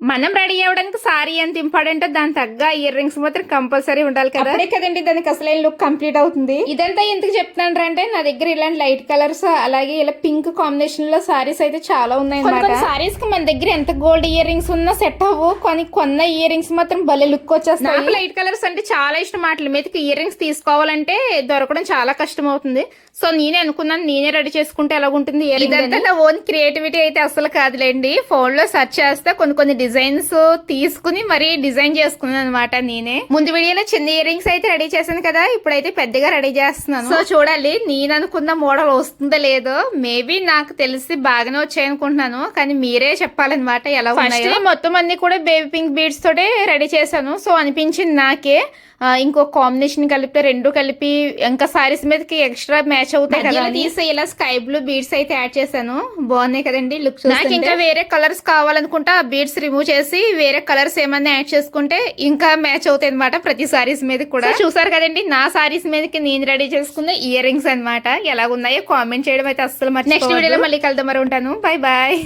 మనం రెడీ అవ్వడానికి సారీ ఎంత ఇంపార్టెంట్, దాని తగ్గ ఇయర్ రింగ్స్ మాత్రం కంపల్సరీ ఉండాలి కదా. అప్పుడే కదండి దానికి అసలైన లుక్ కంప్లీట్ అవుతుంది. ఇదంతా ఎందుకు చెప్తున్నాను అంటే నా దగ్గర ఇలాంటి లైట్ కలర్స్ అలాగే ఇలా పింక్ కాంబినేషన్ లో సారీస్ అయితే చాలా ఉన్నాయి అన్నమాట. సారీస్ కి మన దగ్గర ఎంత గోల్డ్ ఇయర్ రింగ్స్ ఉన్నా సెట్ అవ్వు, కొన్న ఇయర్ రింగ్స్ మాత్రం భలే లుక్ వచ్చేస్తాయి. నాకు లైట్ కలర్స్ అంటే చాలా ఇష్టం. వాటి మీదకి ఇయర్ రింగ్స్ తీసుకోవాలంటే దొరకడం చాలా కష్టం అవుతుంది. సో నేనే అనుకున్నాను, నేనే రెడీ చేసుకుంటే ఎలా ఉంటుంది. ఇదంతా నా ఓన్ క్రియేటివిటీ అయితే అసలు కాదులేండి. ఫోన్ లో సెర్చ్ చేస్తే కొన్ని డిజైన్స్ తీసుకుని మరీ డిజైన్ చేసుకున్నాను అనమాట నేనే. ముందు వీడియోలో చిన్న ఇయర్ రింగ్స్ అయితే రెడీ చేశాను కదా, ఇప్పుడైతే పెద్దగా రెడీ చేస్తున్నాను. సో చూడాలి నేను అనుకున్న మోడల్ వస్తుందో లేదో. మేబీ నాకు తెలిసి బాగానే వచ్చాయి అనుకుంటున్నాను, కానీ మీరే చెప్పాలన్నమాట ఎలా ఉన్నాయో. మొత్తం అన్ని కూడా బేబీ పింక్ బీడ్స్ తోటే రెడీ చేశాను. సో అనిపించింది నాకే ఇంకో కాంబినేషన్ కలిపి రెండు కలిపి ఇంకా సారీస్ మీదకి ఎక్స్ట్రా మ్యాచ్ అవుతాయి కదా తీసి ఇలా స్కై బ్లూ బీడ్స్ అయితే యాడ్ చేశాను. బాగున్నాయి కదండి లుక్. నాకు ఇంకా వేరే కలర్స్ కావాలనుకుంటే ఆ బీడ్స్ రిమూవ్ చేసి వేరే కలర్స్ ఏమన్నా యాడ్ చేసుకుంటే ఇంకా మ్యాచ్ అవుతాయి అనమాట ప్రతి సారీస్ మీద కూడా. చూసారు కదండి నా సారీస్ మీదకి నేను రెడీ చేసుకున్న ఇయర్ రింగ్స్ అనమాట. ఎలాగున్నాయో కామెంట్ చేయడం అయితే అస్సలు మర్చిపోవద్దు. నెక్స్ట్ వీడియోలో మళ్ళీ కలుద్దాం. మరి ఉంటాను. Bye bye.